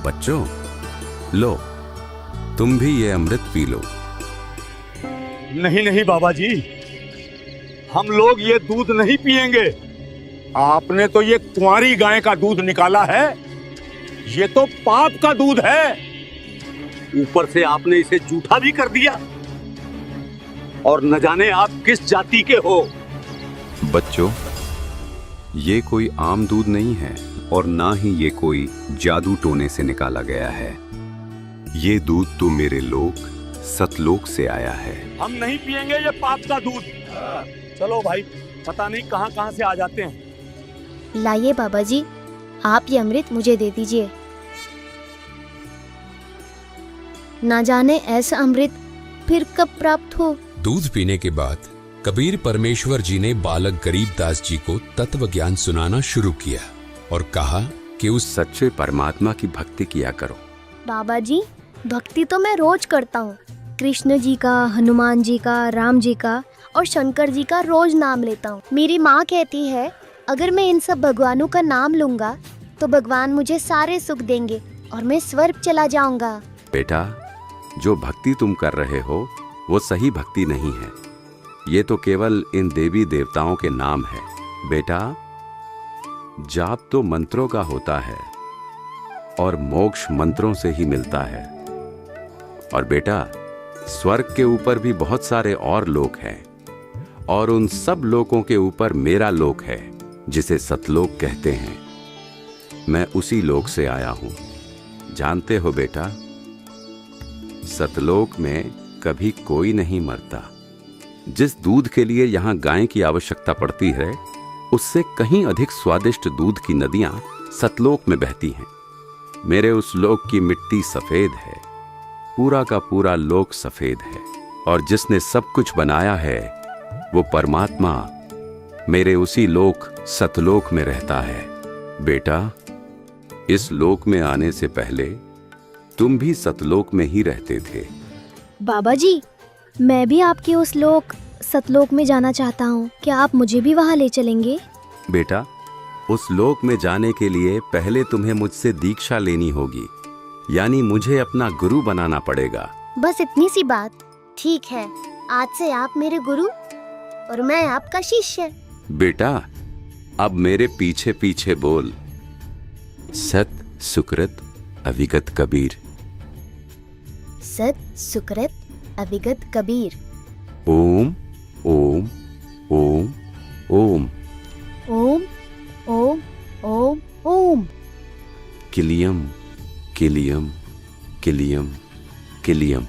बच्चों, लो, तुम भी ये अमृत पी लो। नहीं नहीं बाबा जी, हम लोग ये दूध नहीं पिएंगे। आपने तो ये कुंवारी गाय का दूध निकाला है, ये तो पाप का दूध है। ऊपर से आपने इसे जूठा भी कर दिया, और न जाने आप किस जाति के हो। बच्चों, ये कोई आम दूध नहीं है और ना ही ये कोई जादू टोने से निकाला गया है। ये दूध तो मेरे लोक सतलोक से आया है। हम नहीं पिएंगे ये पाप का दूध। चलो भाई, पता नहीं कहां कहां से आ जाते हैं। लाइए बाबा जी, आप ये अमृत मुझे दे दीजिए। ना जाने ऐसा अमृत फिर कब प्राप्त हो। दूध पीने के बाद कबीर परमेश्वर जी ने बालक गरीबदास जी को तत्व ज्ञान सुनाना शुरू किया और कहा कि उस सच्चे परमात्मा की भक्ति किया करो। बाबा जी, भक्ति तो मैं रोज करता हूँ। कृष्ण जी का, हनुमान जी का, राम जी का और शंकर जी का रोज नाम लेता हूँ। मेरी माँ कहती है अगर मैं इन सब भगवानों का नाम लूंगा तो भगवान मुझे सारे सुख देंगे और मैं स्वर्ग चला जाऊंगा। बेटा, जो भक्ति तुम कर रहे हो वो सही भक्ति नहीं है। ये तो केवल इन देवी देवताओं के नाम है। बेटा, जाप तो मंत्रों का होता है और मोक्ष मंत्रों से ही मिलता है। और बेटा, स्वर्ग के ऊपर भी बहुत सारे और लोक हैं और उन सब लोकों के ऊपर मेरा लोक है जिसे सतलोक कहते हैं। मैं उसी लोक से आया हूं। जानते हो बेटा, सतलोक में कभी कोई नहीं मरता। जिस दूध के लिए यहाँ गाय की आवश्यकता पड़ती है, उससे कहीं अधिक स्वादिष्ट दूध की नदियां सतलोक में बहती हैं। मेरे उस लोक की मिट्टी सफेद है, पूरा का पूरा लोक सफेद है, और जिसने सब कुछ बनाया है वो परमात्मा मेरे उसी लोक सतलोक में रहता है। बेटा, इस लोक में आने से पहले तुम भी सतलोक में ही रहते थे। बाबा जी, मैं भी आपके उस लोक सतलोक में जाना चाहता हूँ। क्या आप मुझे भी वहाँ ले चलेंगे? बेटा, उस लोक में जाने के लिए पहले तुम्हें मुझसे दीक्षा लेनी होगी, यानी मुझे अपना गुरु बनाना पड़ेगा। बस इतनी सी बात। ठीक है, आज से आप मेरे गुरु और मैं आपका शिष्य। बेटा, अब मेरे पीछे पीछे बोल, सत सुकृत अविगत कबीर। सत सुकृत अविगत कबीर। ओम ओम ओम ओम। ओम ओम ओम ओम। किलियम किलियम किलियम किलियम।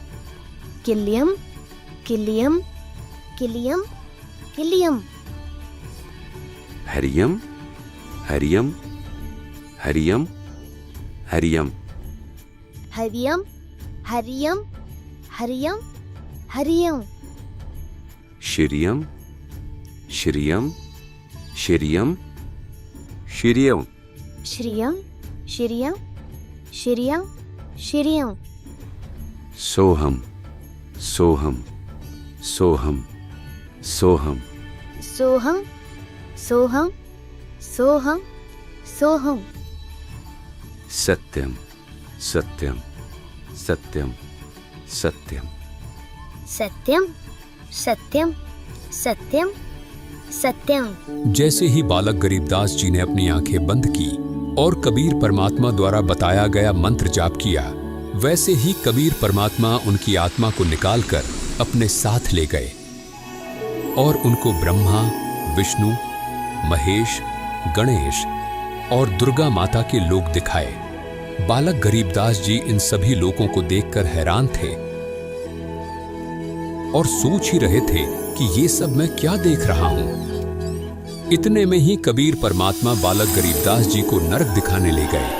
किलियम किलियम किलियम किलियम। हरियम हरियम हरियम हरियम। हरियम हरियम हरियम हरियम। श्रियम श्रियम श्रियम श्रियम। श्रियम श्रियम श्रियम श्रियम। सोहम सोहम सोहम सोहम। सोहम सोहम सोहम सोहम। सत्यम सत्यम सत्यम सत्यम। सत्यम सत्यम सत्यम सत्यम। जैसे ही बालक गरीबदास जी ने अपनी आंखें बंद की और कबीर परमात्मा द्वारा बताया गया मंत्र जाप किया, वैसे ही कबीर परमात्मा उनकी आत्मा को निकालकर अपने साथ ले गए और उनको ब्रह्मा, विष्णु, महेश, गणेश और दुर्गा माता के लोक दिखाए। बालक गरीबदास जी इन सभी लोकों को देखकर हैरान थे और सोच ही रहे थे कि ये सब मैं क्या देख रहा हूं। इतने में ही कबीर परमात्मा बालक गरीबदास जी को नरक दिखाने ले गए।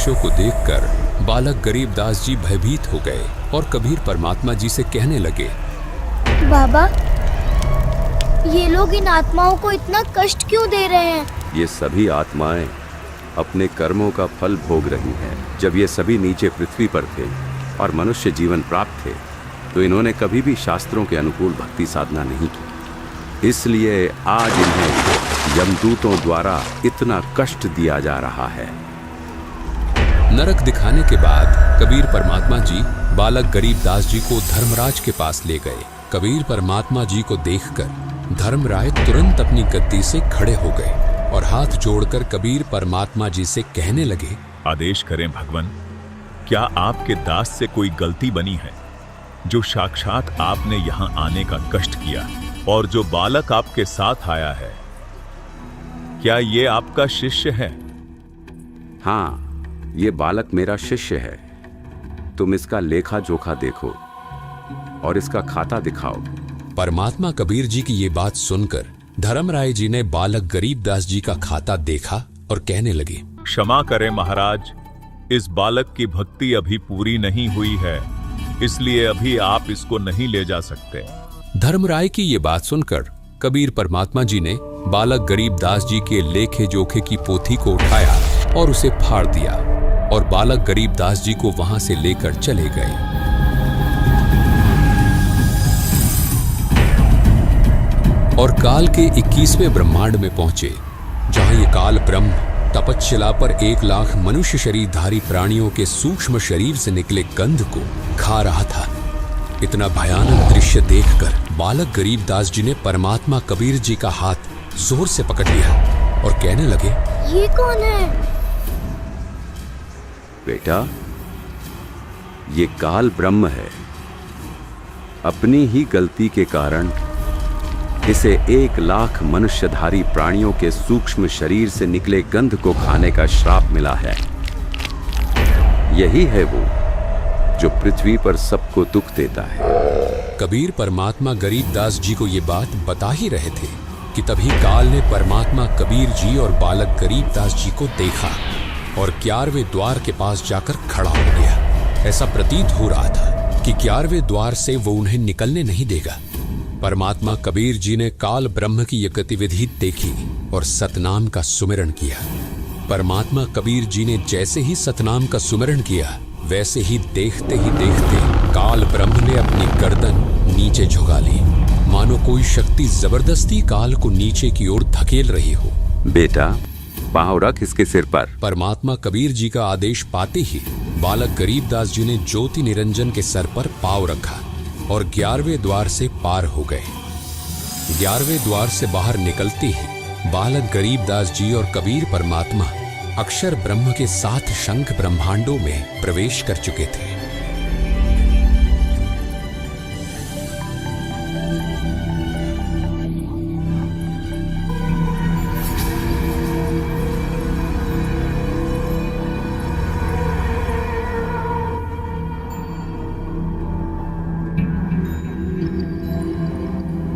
दृश्यों को देखकर बालक गरीबदास जी भयभीत हो गए और कबीर परमात्मा जी से कहने लगे, बाबा, ये लोग इन आत्माओं को इतना कष्ट क्यों दे रहे हैं? ये सभी आत्माएं अपने कर्मों का फल भोग रही हैं। जब ये सभी नीचे पृथ्वी पर थे और मनुष्य जीवन प्राप्त थे, तो इन्होंने कभी भी शास्त्रों के अनुकूल भक्ति साधना नहीं की। इसलिए आज इन्हें यमदूतों द्वारा इतना कष्ट दिया जा रहा है। नरक दिखाने के बाद कबीर परमात्मा जी बालक गरीबदास जी को धर्मराज के पास ले गए। कबीर परमात्मा जी को देखकर धर्मराय तुरंत अपनी गद्दी से खड़े हो गए और हाथ जोड़कर कबीर परमात्मा जी से कहने लगे, आदेश करें भगवान, क्या आपके दास से कोई गलती बनी है जो साक्षात आपने यहाँ आने का कष्ट किया? और जो बालक आपके साथ आया है, क्या ये आपका शिष्य है? हाँ, ये बालक मेरा शिष्य है। तुम इसका लेखा जोखा देखो और इसका खाता दिखाओ। परमात्मा कबीर जी की ये बात सुनकर धर्मराय जी ने बालक गरीबदास जी का खाता देखा और कहने लगे, क्षमा करें महाराज, इस बालक की भक्ति अभी पूरी नहीं हुई है, इसलिए अभी आप इसको नहीं ले जा सकते। धर्मराय की ये बात सुनकर कबीर परमात्मा जी ने बालक गरीबदास जी के लेखे जोखे की पोथी को उठाया और उसे फाड़ दिया और बालक गरीबदास जी को वहां से लेकर चले गए। और काल के 21वें ब्रह्मांड में पहुंचे, जहां ये काल ब्रह्म तपस्शिला पर 1 लाख मनुष्य शरीरधारी प्राणियों के सूक्ष्म शरीर से निकले गंध को खा रहा था। इतना भयानक दृश्य देखकर बालक गरीबदास जी ने परमात्मा कबीर जी का हाथ जोर से पकड़ लिया और कहने लगे, ये कौन है? बेटा, ये काल ब्रह्म है। अपनी ही गलती के कारण इसे 1 लाख मनुष्यधारी प्राणियों के सूक्ष्म शरीर से निकले गंध को खाने का श्राप मिला है। यही है वो जो पृथ्वी पर सबको दुख देता है। कबीर परमात्मा गरीबदास जी को ये बात बता ही रहे थे कि तभी काल ने परमात्मा कबीर जी और बालक गरीबदास जी को देखा और 11वें द्वार के पास जाकर खड़ा हो गया। ऐसा प्रतीत हो रहा था कि 11वें द्वार से वो उन्हें निकलने नहीं देगा। परमात्मा कबीर जी ने काल ब्रह्म की यह गतिविधि देखी और सतनाम का सुमिरन किया। परमात्मा कबीर जी ने जैसे ही सतनाम का सुमिरन किया, वैसे ही देखते काल ब्रह्म ने अपनी गर्दन नीचे झुका ली, मानो कोई शक्ति जबरदस्ती काल को नीचे की ओर धकेल रही हो। बेटा, पांव रख इसके सिर पर। परमात्मा कबीर जी का आदेश पाते ही बालक गरीबदास जी ने ज्योति निरंजन के सर पर पांव रखा और 11वें द्वार से पार हो गए। 11वें द्वार से बाहर निकलते ही बालक गरीबदास जी और कबीर परमात्मा अक्षर ब्रह्म के 7 शंख ब्रह्मांडों में प्रवेश कर चुके थे।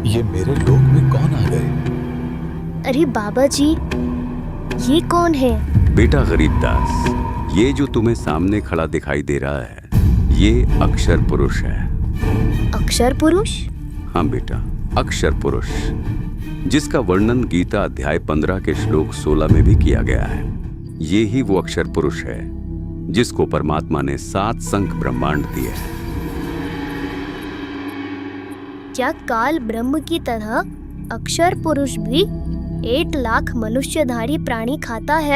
ये मेरे लोक में कौन आ गए? अरे बाबा जी, ये कौन है? बेटा गरीबदास, ये जो तुम्हें सामने खड़ा दिखाई दे रहा है, ये अक्षर पुरुष है। अक्षर पुरुष? हाँ बेटा, अक्षर पुरुष, जिसका वर्णन गीता अध्याय 15 के श्लोक 16 में भी किया गया है। ये ही वो अक्षर पुरुष है जिसको परमात्मा ने 7 शंख ब्रह्मांड दिए हैं। क्या काल ब्रह्म की तरह अक्षर पुरुष भी 1 लाख मनुष्यधारी प्राणी खाता है?